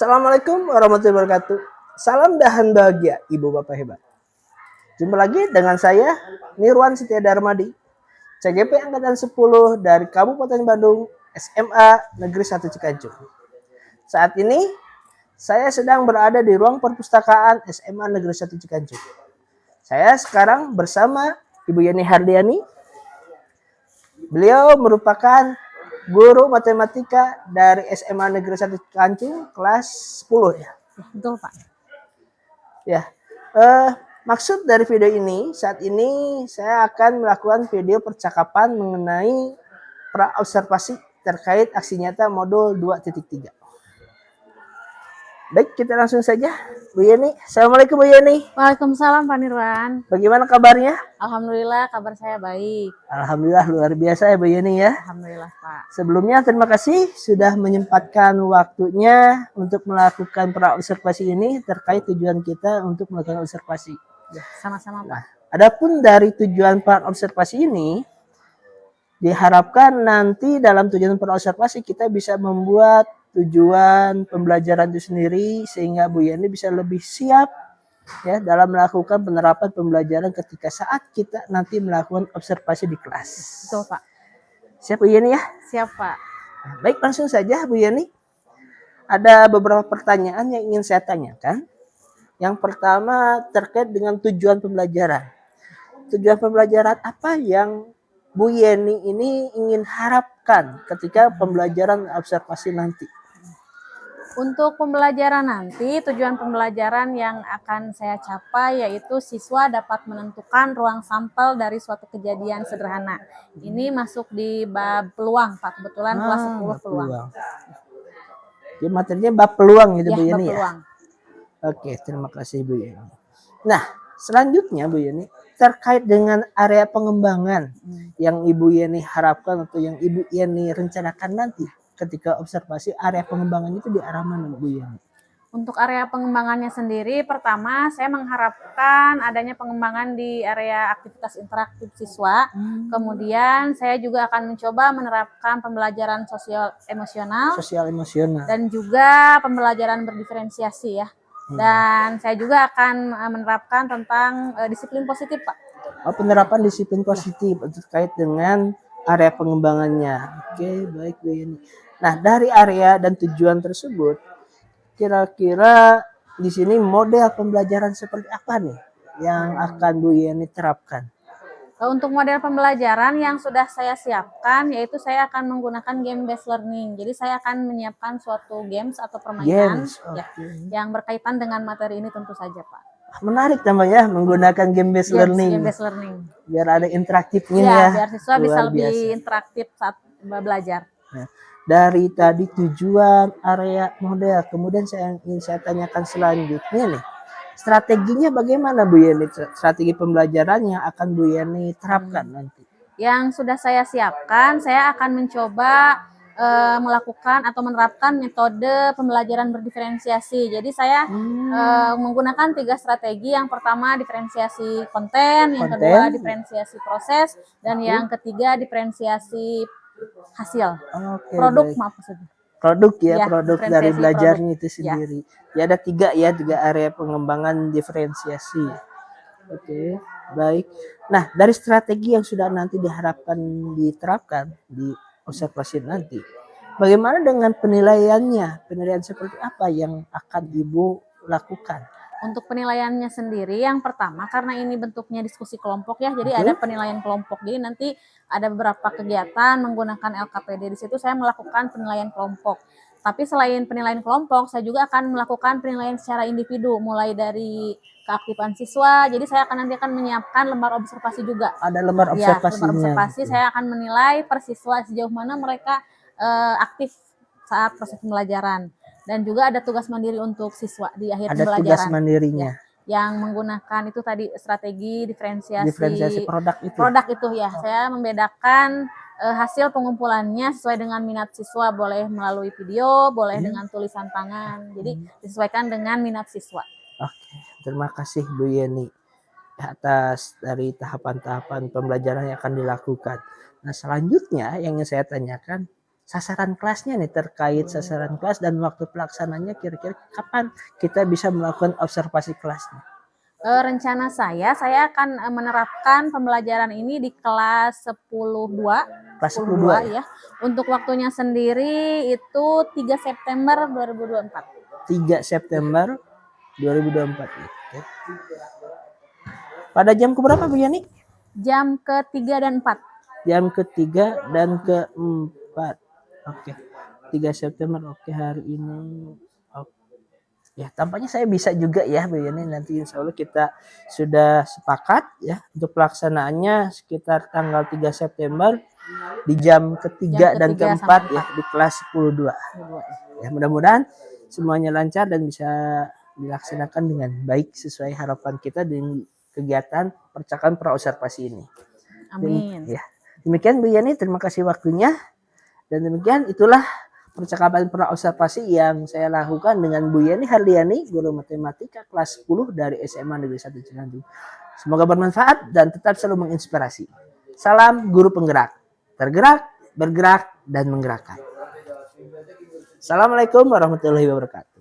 Assalamualaikum warahmatullahi wabarakatuh. Salam dahan bahagia, Ibu Bapak hebat. Jumpa lagi dengan saya, Nirwan Setia Darmadi, CGP Angkatan 10 dari Kabupaten Bandung, SMA Negeri 1 Cikanjur. Saat ini, saya sedang berada di ruang perpustakaan SMA Negeri 1 Cikanjur. Saya sekarang bersama Ibu Yeni Hardiani. Beliau merupakan guru matematika dari SMA Negeri 1 Cikanjur kelas 10 ya. Betul, Pak. Ya. Maksud dari video ini, saat ini saya akan melakukan video percakapan mengenai pra-observasi terkait aksi nyata modul 2.3. Baik, kita langsung saja. Bu Yeni, Assalamualaikum Bu Yeni. Waalaikumsalam Pak Nirwan. Bagaimana kabarnya? Alhamdulillah kabar saya baik. Alhamdulillah luar biasa ya Bu Yeni ya. Alhamdulillah Pak. Sebelumnya terima kasih sudah menyempatkan waktunya untuk melakukan pra-observasi ini terkait tujuan kita untuk melakukan observasi. Ya, sama-sama Pak. Adapun dari tujuan pra-observasi ini, diharapkan nanti dalam tujuan pra-observasi kita bisa membuat tujuan pembelajaran itu sendiri sehingga Bu Yeni bisa lebih siap ya dalam melakukan penerapan pembelajaran ketika saat kita nanti melakukan observasi di kelas. Betul Pak. Siap Bu Yeni ya? Siap Pak. Baik, langsung saja Bu Yeni. Ada beberapa pertanyaan yang ingin saya tanyakan. Yang pertama terkait dengan tujuan pembelajaran. Tujuan pembelajaran apa yang Bu Yeni ini ingin harapkan ketika pembelajaran observasi nanti? Untuk pembelajaran nanti, tujuan pembelajaran yang akan saya capai yaitu siswa dapat menentukan ruang sampel dari suatu kejadian sederhana. Ini masuk di bab peluang Pak, kebetulan kelas 10 peluang. Jadi materinya bab peluang gitu Ya, Bu Yeni ya? peluang. Oke, terima kasih Bu Yeni. Nah, selanjutnya Bu Yeni, terkait dengan area pengembangan yang Ibu Yeni harapkan atau yang Ibu Yeni rencanakan nanti ketika observasi, area pengembangan itu di arah mana Bu Yeni? Untuk area pengembangannya sendiri, pertama saya mengharapkan adanya pengembangan di area aktivitas interaktif siswa. Kemudian saya juga akan mencoba menerapkan pembelajaran sosial emosional dan juga pembelajaran berdiferensiasi ya. Dan saya juga akan menerapkan tentang disiplin positif Pak. Oh, penerapan disiplin positif terkait dengan area pengembangannya. Oke, baik Bu Yeni. Nah, dari area dan tujuan tersebut, kira-kira di sini model pembelajaran seperti apa nih yang akan Bu Yeni terapkan? Untuk model pembelajaran yang sudah saya siapkan, yaitu saya akan menggunakan game based learning. Jadi saya akan menyiapkan suatu games atau permainan yang berkaitan dengan materi ini tentu saja Pak. Menarik tambah ya menggunakan game based learning. Game based learning. Biar ada interaktifnya ya. Biar siswa bisa lebih interaktif saat belajar. Nah, dari tadi tujuan, area, model, kemudian ingin saya tanyakan selanjutnya nih, strateginya bagaimana Bu Yeni? Strategi pembelajaran yang akan Bu Yeni terapkan nanti? Yang sudah saya siapkan, saya akan mencoba melakukan atau menerapkan metode pembelajaran berdiferensiasi. Jadi saya menggunakan 3 strategi. Yang pertama diferensiasi konten, yang kedua diferensiasi proses, dan yang ketiga diferensiasi hasil. Produk maksudnya. Produk ya, produk dari belajarnya itu sendiri. Ya ada 3 area pengembangan diferensiasi. Oke, baik. Nah, dari strategi yang sudah nanti diharapkan diterapkan di observasi nanti, bagaimana dengan penilaiannya? Penilaian seperti apa yang akan Ibu lakukan? Untuk penilaiannya sendiri, yang pertama karena ini bentuknya diskusi kelompok ya, jadi ada penilaian kelompok. Jadi nanti ada beberapa kegiatan menggunakan LKPD. Di situ saya melakukan penilaian kelompok. Tapi selain penilaian kelompok, saya juga akan melakukan penilaian secara individu, mulai dari keaktifan siswa. Jadi saya nanti akan menyiapkan lembar observasi juga. Ada lembar observasinya. Lembar observasi saya akan menilai per siswa sejauh mana mereka aktif saat proses pembelajaran. Dan juga ada tugas mandiri untuk siswa di akhir pembelajaran. Ada tugas mandirinya. Yang menggunakan itu tadi strategi diferensiasi produk itu. Produk itu ya. Saya membedakan hasil pengumpulannya sesuai dengan minat siswa. Boleh melalui video, boleh dengan tulisan tangan. Jadi disesuaikan dengan minat siswa. Oke, terima kasih Bu Yeni atas dari tahapan-tahapan pembelajaran yang akan dilakukan. Nah, selanjutnya yang ingin saya tanyakan, sasaran kelasnya nih, terkait sasaran kelas dan waktu pelaksananya kira-kira kapan kita bisa melakukan observasi kelasnya. Rencana saya akan menerapkan pembelajaran ini di kelas 10.2. Kelas 10.2 ya. Untuk waktunya sendiri itu 3 September 2024. 3 September 2024. Oke. Pada jam keberapa Bu Yani? Jam ke-3 dan 4. Jam ke-3 dan ke-4. Oke. 3 September. Oke, hari ini. Oke. Ya, tampaknya saya bisa juga ya Bu Yani. Nanti insya Allah kita sudah sepakat ya untuk pelaksanaannya sekitar tanggal 3 September di jam ke-3 dan ke-4 ya di kelas 10.2. Ya, mudah-mudahan semuanya lancar dan bisa dilaksanakan dengan baik sesuai harapan kita dengan kegiatan percakapan praobservasi ini. Amin. Ya. Demikian Bu Yani, terima kasih waktunya. Dan demikian itulah percakapan praobservasi yang saya lakukan dengan Bu Yani Harliani, guru matematika kelas 10 dari SMA Negeri 1 Ciganjur. Semoga bermanfaat dan tetap selalu menginspirasi. Salam guru penggerak, tergerak, bergerak, dan menggerakkan. Assalamualaikum warahmatullahi wabarakatuh.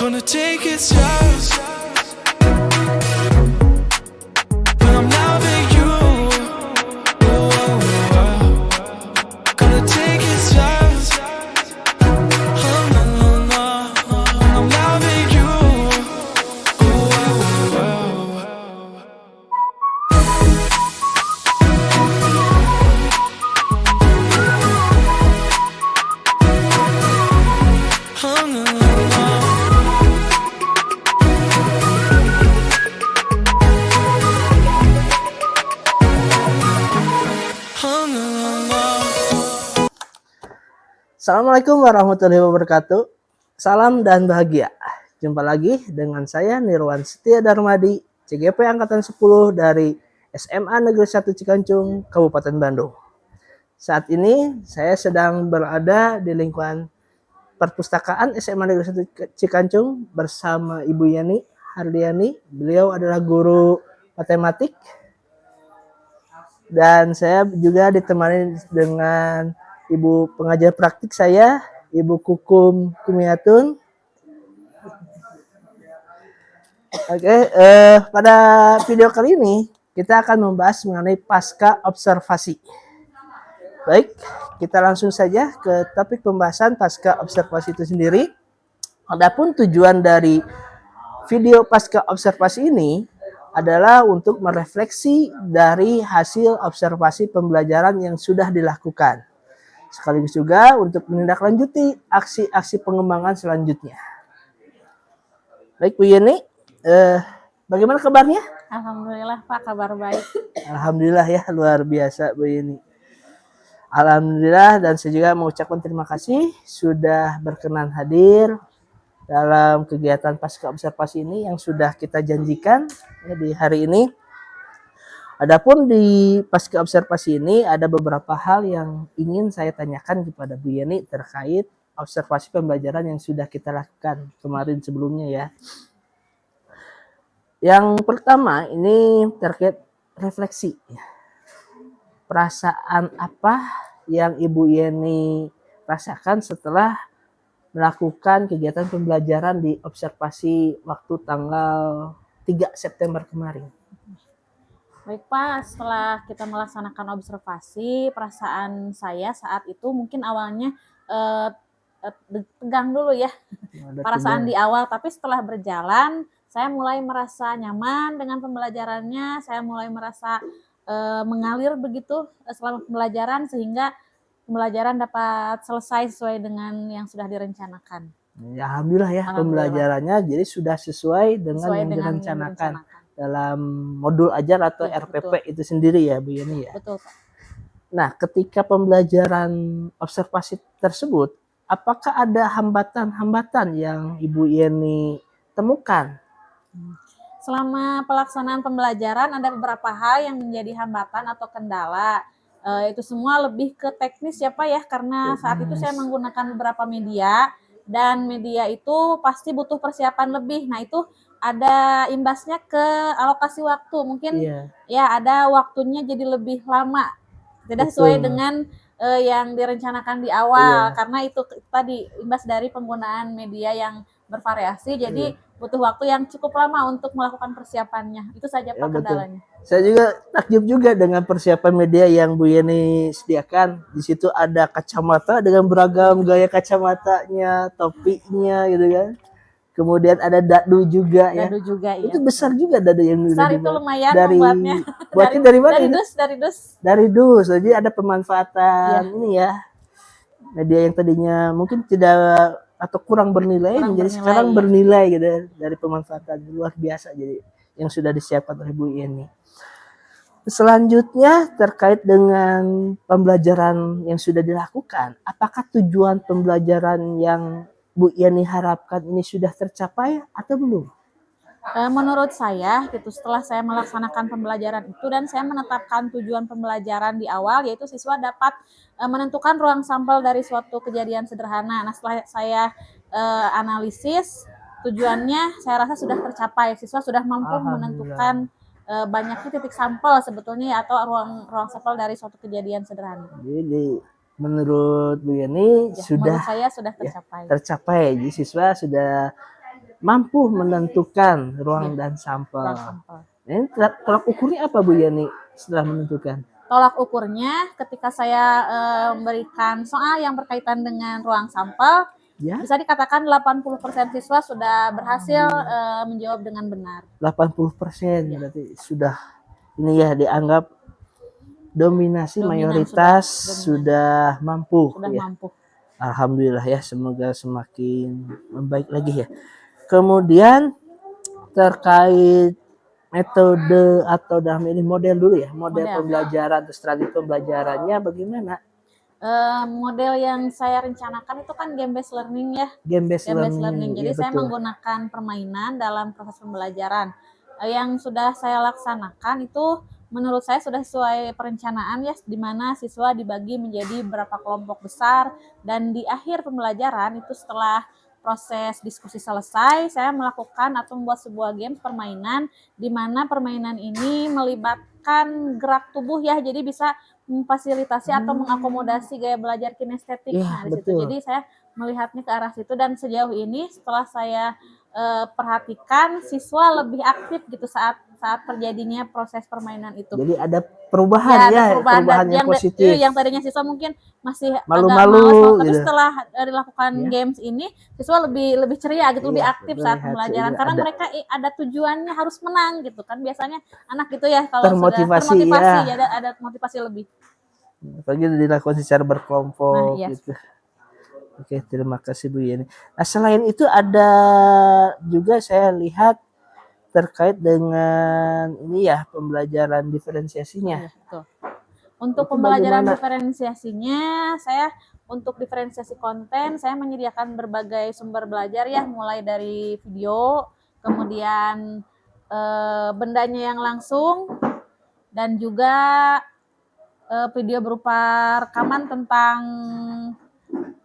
Gonna take it slow. Assalamualaikum warahmatullahi wabarakatuh. Salam dan bahagia. Jumpa lagi dengan saya Nirwan Setia Darmadi, CGP Angkatan 10 dari SMA Negeri 1 Cikancung, Kabupaten Bandung. Saat ini saya sedang berada di lingkungan perpustakaan SMA Negeri 1 Cikancung bersama Ibu Yani Hardiani. Beliau adalah guru matematik. Dan saya juga ditemani dengan Ibu pengajar praktik saya, Ibu Kukum Kumiatun. Oke, pada video kali ini kita akan membahas mengenai pasca observasi. Baik, kita langsung saja ke topik pembahasan pasca observasi itu sendiri. Adapun tujuan dari video pasca observasi ini adalah untuk merefleksi dari hasil observasi pembelajaran yang sudah dilakukan. Sekaligus juga untuk menindaklanjuti aksi-aksi pengembangan selanjutnya. Baik Bu Yeni, bagaimana kabarnya? Alhamdulillah Pak, kabar baik. Alhamdulillah ya, luar biasa Bu Yeni. Alhamdulillah, dan saya juga mengucapkan terima kasih sudah berkenan hadir dalam kegiatan pasca observasi ini yang sudah kita janjikan ya, di hari ini. Adapun di pasca observasi ini ada beberapa hal yang ingin saya tanyakan kepada Bu Yeni terkait observasi pembelajaran yang sudah kita lakukan kemarin sebelumnya ya. Yang pertama ini terkait refleksi. Perasaan apa yang Ibu Yeni rasakan setelah melakukan kegiatan pembelajaran di observasi waktu tanggal 3 September kemarin? Baik Pak, setelah kita melaksanakan observasi, perasaan saya saat itu mungkin awalnya tegang dulu ya, perasaan di awal. Tapi setelah berjalan, saya mulai merasa nyaman dengan pembelajarannya, saya mulai merasa mengalir begitu selama pembelajaran, sehingga pembelajaran dapat selesai sesuai dengan yang sudah direncanakan. Ya, alhamdulillah ya, pembelajarannya jadi sudah sesuai dengan yang direncanakan dalam modul ajar atau RPP itu sendiri ya Bu Yeni ya. Betul Pak. Nah, ketika pembelajaran observasi tersebut, apakah ada hambatan-hambatan yang Ibu Yeni temukan? Selama pelaksanaan pembelajaran ada beberapa hal yang menjadi hambatan atau kendala. Itu semua lebih ke teknis ya Pak ya, karena saat itu saya menggunakan beberapa media, dan media itu pasti butuh persiapan lebih. Nah itu ada imbasnya ke alokasi waktu, mungkin ya ada waktunya jadi lebih lama, tidak sesuai dengan yang direncanakan di awal, karena itu tadi imbas dari penggunaan media yang bervariasi, jadi butuh waktu yang cukup lama untuk melakukan persiapannya. Itu saja Pak kendalanya. Saya juga takjub juga dengan persiapan media yang Bu Yeni sediakan. Di situ ada kacamata dengan beragam gaya kacamatanya, topinya gitu kan. Kemudian ada dadu juga ya. Dadu juga ya. Itu besar juga dadu yang besar itu lumayan dari membuatnya. Buatnya dari mana? Dari dus. Dari dus. Jadi ada pemanfaatan ini ya. Media yang tadinya mungkin tidak atau kurang bernilai menjadi sekarang bernilai gitu ya, dari pemanfaatan luar biasa jadi yang sudah disiapkan oleh Bu Yeni. Selanjutnya terkait dengan pembelajaran yang sudah dilakukan, apakah tujuan pembelajaran yang Bu Yeni harapkan ini sudah tercapai atau belum? Menurut saya gitu, setelah saya melaksanakan pembelajaran itu dan saya menetapkan tujuan pembelajaran di awal, yaitu siswa dapat menentukan ruang sampel dari suatu kejadian sederhana. Nah setelah saya analisis, tujuannya saya rasa sudah tercapai. Siswa sudah mampu menentukan banyaknya titik sampel sebetulnya atau ruang sampel dari suatu kejadian sederhana. Jadi menurut Bu Yeni menurut saya sudah tercapai. Tercapai, jadi siswa sudah mampu menentukan ruang dan sampel. Ini tolak ukurnya apa Bu Yeni setelah menentukan? Tolak ukurnya ketika saya memberikan soal yang berkaitan dengan ruang sampel, bisa dikatakan 80% siswa sudah berhasil menjawab dengan benar. 80% berarti sudah ini ya dianggap dominasi mayoritas sudah mampu. Mampu. Alhamdulillah ya, semoga semakin membaik lagi ya. Kemudian terkait metode atau dalam ini model dulu ya, model pembelajaran atau strategi pembelajarannya bagaimana? Model yang saya rencanakan itu kan game based learning ya. Game based Game based learning, learning. Jadi ya saya betul. menggunakan permainan dalam proses pembelajaran. Yang sudah saya laksanakan itu menurut saya sudah sesuai perencanaan ya, di mana siswa dibagi menjadi beberapa kelompok besar dan di akhir pembelajaran itu setelah proses diskusi selesai, saya melakukan atau membuat sebuah game permainan di mana permainan ini melibatkan gerak tubuh ya, jadi bisa memfasilitasi atau mengakomodasi gaya belajar kinestetik. Iya, Nah, di situ. betul. Jadi saya melihatnya ke arah situ dan sejauh ini setelah saya perhatikan siswa lebih aktif gitu saat saat terjadinya proses permainan itu. Jadi ada perubahan Ya, ada ya, perubahan perubahan yang positif. yang tadinya siswa mungkin masih agak malas, Malu-malu tapi gitu. setelah dilakukan Ya. games ini siswa lebih ceria gitu, lebih Iya, aktif saat terlihat pembelajaran karena ada mereka ada tujuannya harus menang gitu kan. Biasanya anak gitu ya kalau sudah termotivasi termotivasi ya. ya ada motivasi lebih. Apalagi dilakukan secara Nah, berkelompok iya. gitu. Oke, terima kasih Bu Yeni. Nah, selain itu ada juga saya lihat terkait dengan ini ya pembelajaran diferensiasinya. Iya, betul. Untuk Itu pembelajaran bagaimana? diferensiasinya, saya untuk diferensiasi konten, saya menyediakan berbagai sumber belajar ya, mulai dari video, kemudian bendanya yang langsung, dan juga video berupa rekaman tentang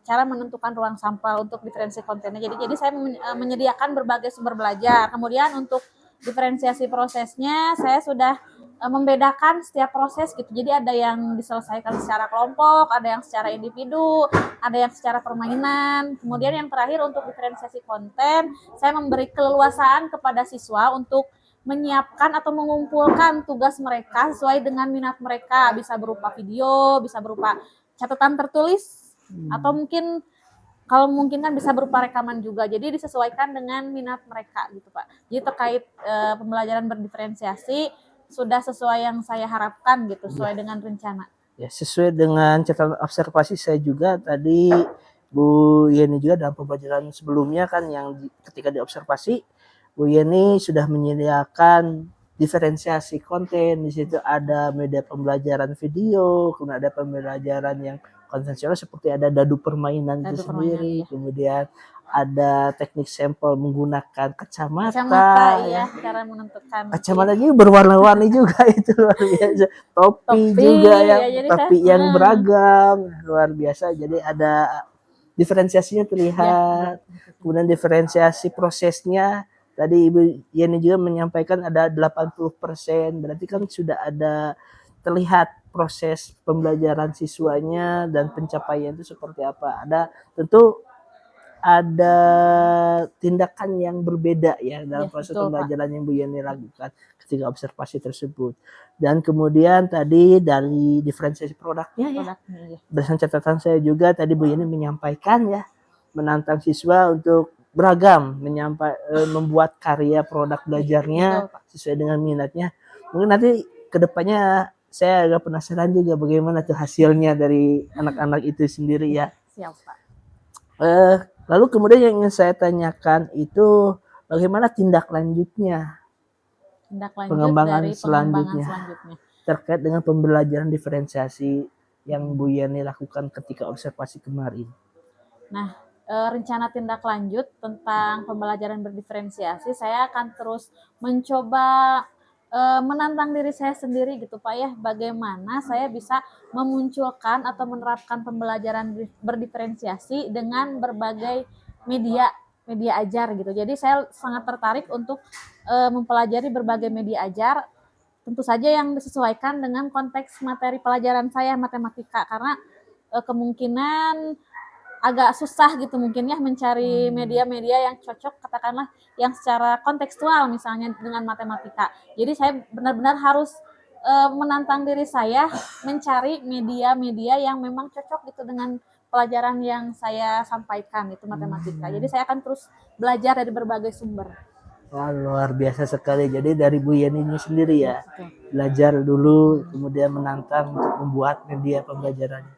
cara menentukan ruang sampah untuk diferensi kontennya. Jadi saya menyediakan berbagai sumber belajar. Kemudian untuk diferensiasi prosesnya, saya sudah membedakan setiap proses gitu. Jadi ada yang diselesaikan secara kelompok, ada yang secara individu, ada yang secara permainan. Kemudian yang terakhir untuk diferensiasi konten, saya memberi keleluasaan kepada siswa untuk menyiapkan atau mengumpulkan tugas mereka sesuai dengan minat mereka. Bisa berupa video, bisa berupa catatan tertulis, atau mungkin kalau mungkin kan bisa berupa rekaman juga. Jadi disesuaikan dengan minat mereka gitu Pak. Jadi terkait pembelajaran berdiferensiasi sudah sesuai yang saya harapkan gitu, sesuai dengan rencana. Ya, sesuai dengan catatan observasi saya juga tadi Bu Yeni juga dalam pembelajaran sebelumnya kan yang ketika diobservasi Bu Yeni sudah menyediakan diferensiasi konten. Di situ ada media pembelajaran video, kemudian ada pembelajaran yang konvensional seperti ada dadu permainan itu sendiri, Ya. kemudian ada teknik sampel menggunakan Kacamata, ya. iya, cara menentukan. Kacamatanya berwarna-warni juga itu luar biasa. Topi juga ya, ya, jadi topi saya, yang beragam luar biasa. Jadi ada diferensiasinya terlihat. Ya. Kemudian diferensiasi prosesnya tadi Ibu Yeni juga menyampaikan ada 80%. Berarti kan sudah ada terlihat proses pembelajaran siswanya dan pencapaian itu seperti apa. Ada tentu ada tindakan yang berbeda ya dalam proses betul, pembelajaran yang Bu Yeni lakukan ketika observasi tersebut. Dan kemudian tadi dari diferensiasi produknya ya, berdasarkan catatan saya juga tadi Bu Yeni menyampaikan ya, menantang siswa untuk beragam membuat karya produk belajarnya sesuai dengan minatnya. Mungkin nanti kedepannya saya agak penasaran juga bagaimana tuh hasilnya dari anak-anak itu sendiri ya. Siap Pak. Lalu kemudian yang ingin saya tanyakan itu bagaimana tindak lanjutnya, pengembangan selanjutnya terkait dengan pembelajaran diferensiasi yang Bu Yeni lakukan ketika observasi kemarin. Nah, rencana tindak lanjut tentang pembelajaran berdiferensiasi, saya akan terus mencoba menantang diri saya sendiri gitu Pak ya, bagaimana saya bisa memunculkan atau menerapkan pembelajaran berdiferensiasi dengan berbagai media ajar gitu. Jadi saya sangat tertarik untuk mempelajari berbagai media ajar, tentu saja yang disesuaikan dengan konteks materi pelajaran saya matematika, karena kemungkinan agak susah gitu mungkin ya mencari media-media yang cocok, katakanlah yang secara kontekstual misalnya dengan matematika. Jadi saya benar-benar harus menantang diri saya mencari media-media yang memang cocok gitu dengan pelajaran yang saya sampaikan itu matematika. Jadi saya akan terus belajar dari berbagai sumber. Wah, luar biasa sekali. Jadi dari Bu Yeni ini sendiri ya, belajar dulu kemudian menantang untuk membuat media pembelajaran.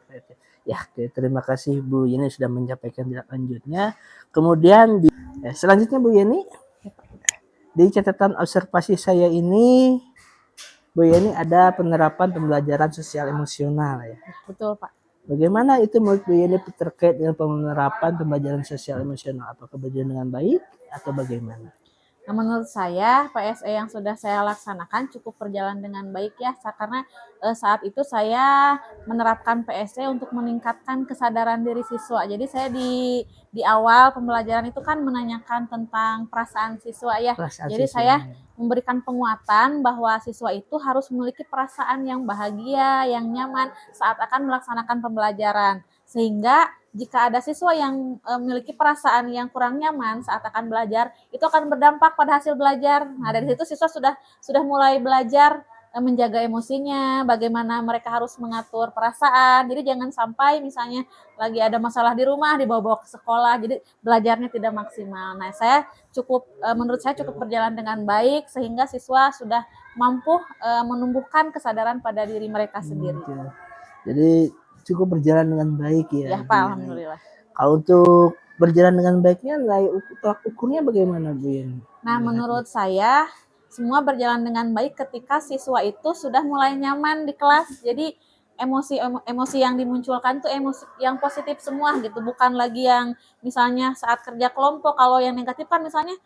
Ya, terima kasih Bu Yeni sudah menyampaikan tindak lanjutnya. Kemudian selanjutnya Bu Yeni, di catatan observasi saya ini Bu Yeni ada penerapan pembelajaran sosial emosional ya. Betul Pak. Bagaimana itu menurut Bu Yeni terkait dengan penerapan pembelajaran sosial emosional? Apakah berjalan dengan baik atau bagaimana? Nah, menurut saya PSE yang sudah saya laksanakan cukup berjalan dengan baik ya, karena saat itu saya menerapkan PSE untuk meningkatkan kesadaran diri siswa. Jadi saya di awal pembelajaran itu kan menanyakan tentang perasaan siswa ya. Perasaan Jadi siswa. saya memberikan penguatan bahwa siswa itu harus memiliki perasaan yang bahagia, yang nyaman saat akan melaksanakan pembelajaran. Sehingga jika ada siswa yang memiliki perasaan yang kurang nyaman saat akan belajar, itu akan berdampak pada hasil belajar. Nah, dari situ siswa sudah mulai belajar menjaga emosinya, bagaimana mereka harus mengatur perasaan. Jadi jangan sampai misalnya lagi ada masalah di rumah dibawa-bawa ke sekolah, jadi belajarnya tidak maksimal. Nah, menurut saya cukup berjalan dengan baik sehingga siswa sudah mampu menumbuhkan kesadaran pada diri mereka sendiri. Jadi cukup berjalan dengan baik ya. Ya, Pak, alhamdulillah. Kalau untuk berjalan dengan baiknya, nilai ukurnya bagaimana Bu Yeni? Nah, menurut saya semua berjalan dengan baik ketika siswa itu sudah mulai nyaman di kelas. Jadi emosi yang dimunculkan tuh emosi yang positif semua gitu, bukan lagi yang misalnya saat kerja kelompok. Kalau yang negatif kan misalnya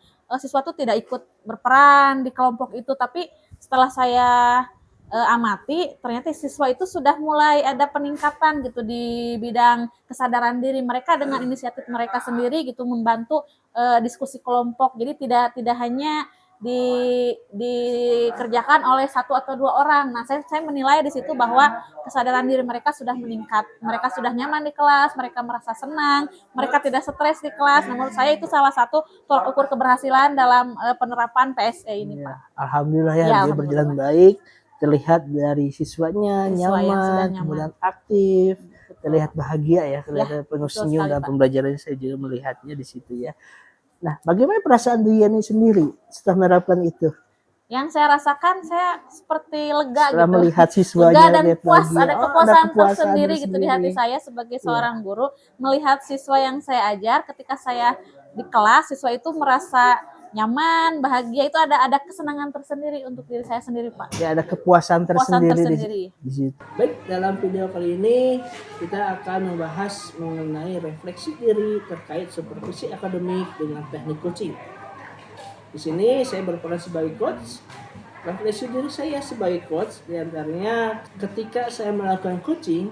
siswa tuh tidak ikut berperan di kelompok itu, tapi setelah saya amati ternyata siswa itu sudah mulai ada peningkatan gitu di bidang kesadaran diri mereka dengan inisiatif mereka sendiri gitu, membantu diskusi kelompok. Jadi tidak hanya dikerjakan oleh satu atau dua orang. Nah, saya menilai di situ bahwa kesadaran diri mereka sudah meningkat, mereka sudah nyaman di kelas, mereka merasa senang, mereka tidak stres di kelas. Nah, menurut saya itu salah satu tolak ukur keberhasilan dalam penerapan PSE ini, Pak. Alhamdulillah ya, Ya, dia berjalan baik, terlihat dari siswanya Siswa yang sudah nyaman, nyaman. kemudian aktif, Betul. terlihat bahagia ya, terlihat penuh betul senyum sekali, dalam Pak. pembelajaran. Saya juga melihatnya di situ ya. Nah, bagaimana perasaan Bu Yeni sendiri setelah menerapkan itu? Yang saya rasakan, saya seperti lega Setelah gitu. melihat siswanya Lega dan lihat puas, bahagia. ada Oh, kepuasan kepuasan tersendiri gitu di hati tersendiri. saya sebagai Iya. seorang guru, melihat siswa yang saya ajar ketika saya di kelas, siswa itu merasa nyaman, bahagia, itu ada kesenangan tersendiri untuk diri saya sendiri, Pak. Ya, ada kepuasan Kepuasan tersendiri di situ. Baik, dalam video kali ini kita akan membahas mengenai refleksi diri terkait supervisi akademik dengan teknik coaching. Di sini saya berperan sebagai coach. Refleksi diri saya sebagai coach diantaranya ketika saya melakukan coaching,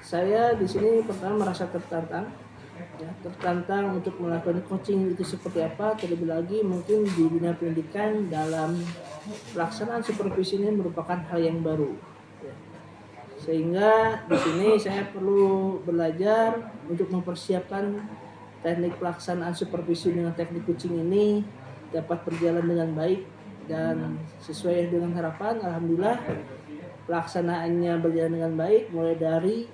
saya di sini pertama merasa tertantang, ya, tertantang untuk melakukan coaching itu seperti apa. Terlebih lagi mungkin di dunia pendidikan dalam pelaksanaan supervisi ini merupakan hal yang baru, ya. Sehingga di sini saya perlu belajar untuk mempersiapkan teknik pelaksanaan supervisi dengan teknik coaching ini dapat berjalan dengan baik dan sesuai dengan harapan. Alhamdulillah pelaksanaannya berjalan dengan baik, mulai dari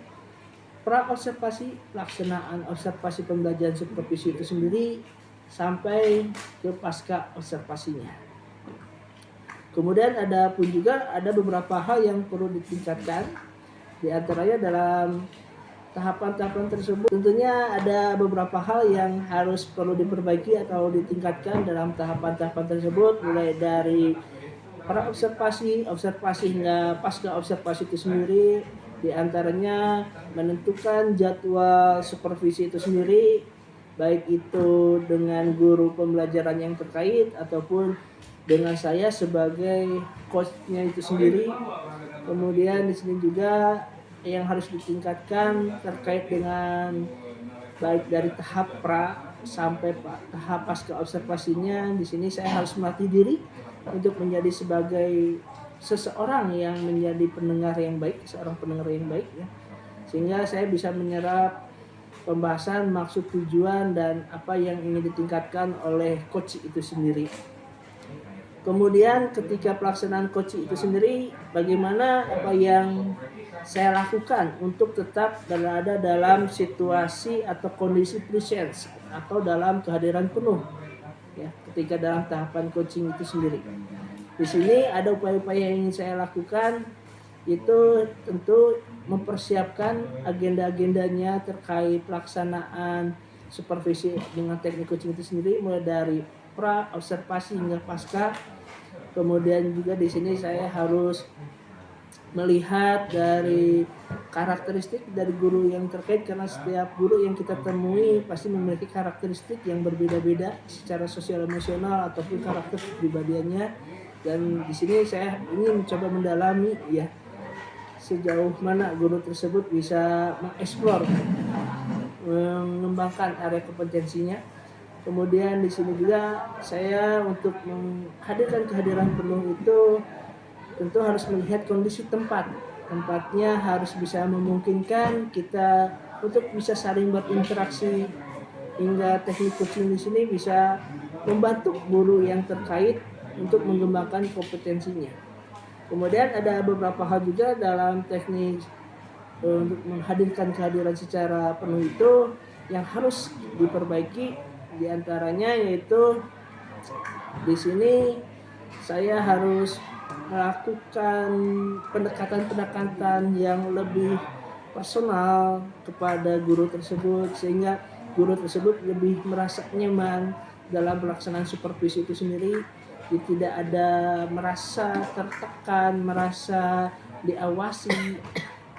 pra observasi, pelaksanaan observasi pembelajaran supervisi itu sendiri sampai ke pasca observasinya. Kemudian ada beberapa hal yang perlu ditingkatkan, di antaranya dalam tahapan-tahapan tersebut tentunya ada beberapa hal yang harus perlu diperbaiki atau ditingkatkan dalam tahapan-tahapan tersebut, mulai dari pra observasi hingga pasca observasi itu sendiri. Di antaranya menentukan jadwal supervisi itu sendiri, baik itu dengan guru pembelajaran yang terkait ataupun dengan saya sebagai coachnya itu sendiri. Kemudian di sini juga yang harus ditingkatkan terkait dengan baik dari tahap pra sampai tahap pasca observasinya. Di sini saya harus melatih diri untuk menjadi sebagai seseorang yang menjadi pendengar yang baik, seorang pendengar yang baik, ya. Sehingga saya bisa menyerap pembahasan, maksud, tujuan, dan apa yang ingin ditingkatkan oleh coach itu sendiri. Kemudian ketika pelaksanaan coaching itu sendiri, bagaimana apa yang saya lakukan untuk tetap berada dalam situasi atau kondisi presence atau dalam kehadiran penuh, ya, ketika dalam tahapan coaching itu sendiri. Di sini ada upaya-upaya yang ingin saya lakukan, itu tentu mempersiapkan agenda-agendanya terkait pelaksanaan supervisi dengan teknik coaching itu sendiri, mulai dari pra observasi hingga pasca. Kemudian juga di sini saya harus melihat dari karakteristik dari guru yang terkait, karena setiap guru yang kita temui pasti memiliki karakteristik yang berbeda-beda secara sosial emosional ataupun karakter kepribadiannya. Dan di sini saya ingin mencoba mendalami ya sejauh mana guru tersebut bisa mengeksplor, mengembangkan area kompetensinya. Kemudian di sini juga saya untuk menghadirkan kehadiran penuh itu tentu harus melihat kondisi tempatnya harus bisa memungkinkan kita untuk bisa saling berinteraksi, hingga teknik coaching di sini bisa membantu guru yang terkait untuk mengembangkan kompetensinya. Kemudian ada beberapa hal juga dalam teknik untuk menghadirkan kehadiran secara penuh itu yang harus diperbaiki, diantaranya yaitu di sini saya harus melakukan pendekatan-pendekatan yang lebih personal kepada guru tersebut, sehingga guru tersebut lebih merasa nyaman dalam pelaksanaan supervisi itu sendiri. Jadi tidak ada merasa tertekan, merasa diawasi,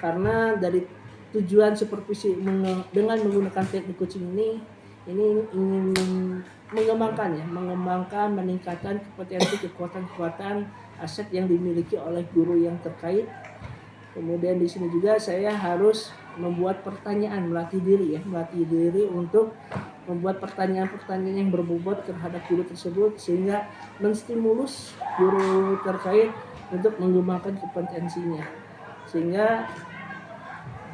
karena dari tujuan supervisi dengan menggunakan teknik coaching ini ingin mengembangkan, meningkatkan kompetensi, kekuatan aset yang dimiliki oleh guru yang terkait. Kemudian di sini juga saya harus membuat pertanyaan, melatih diri untuk membuat pertanyaan-pertanyaan yang berbobot terhadap guru tersebut, sehingga menstimulus guru terkait untuk mengembangkan kompetensinya, sehingga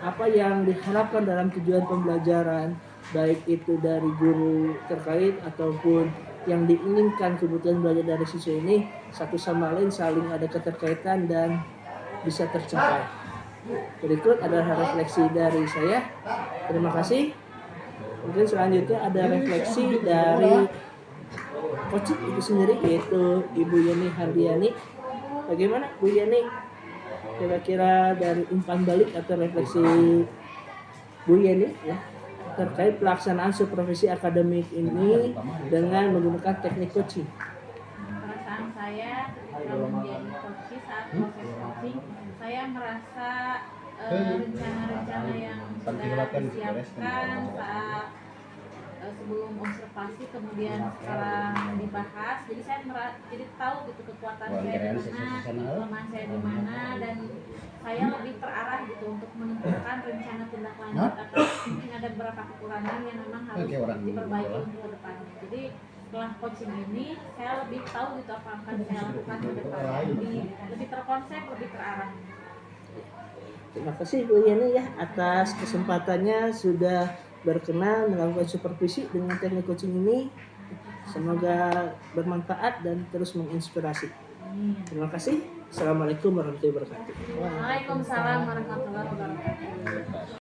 apa yang diharapkan dalam tujuan pembelajaran, baik itu dari guru terkait ataupun yang diinginkan kebutuhan belajar dari siswa ini, satu sama lain saling ada keterkaitan dan bisa tercapai. Berikut adalah refleksi dari saya. Terima kasih. Mungkin selanjutnya ada refleksi dari coaching itu sendiri, yaitu Ibu Yani Hardiani. Bagaimana Bu Yani? Kira-kira dari umpan balik atau refleksi Bu Yani ya terkait pelaksanaan supervisi akademik ini dengan menggunakan teknik coaching. Perasaan saya dalam menjadi coaching, saat proses coaching saya merasa rencana-rencana yang sudah disiapkan saat sebelum observasi kemudian sekarang dibahas, jadi saya jadi tahu gitu kekuatan saya di mana, kelemahan saya di mana, dan saya lebih terarah gitu untuk menentukan rencana tindak lanjut atau mungkin ada beberapa kekurangan yang memang harus diperbaiki untuk ke depannya. Jadi setelah coaching ini saya lebih tahu gitu apa yang akan saya lakukan ke depannya, lebih terkonsep, lebih terarah. Terima kasih Bu Yani ya atas kesempatannya sudah berkenan melakukan supervisi dengan teknik coaching ini. Semoga bermanfaat dan terus menginspirasi. Terima kasih. Assalamualaikum warahmatullahi wabarakatuh. Waalaikumsalam warahmatullahi wabarakatuh.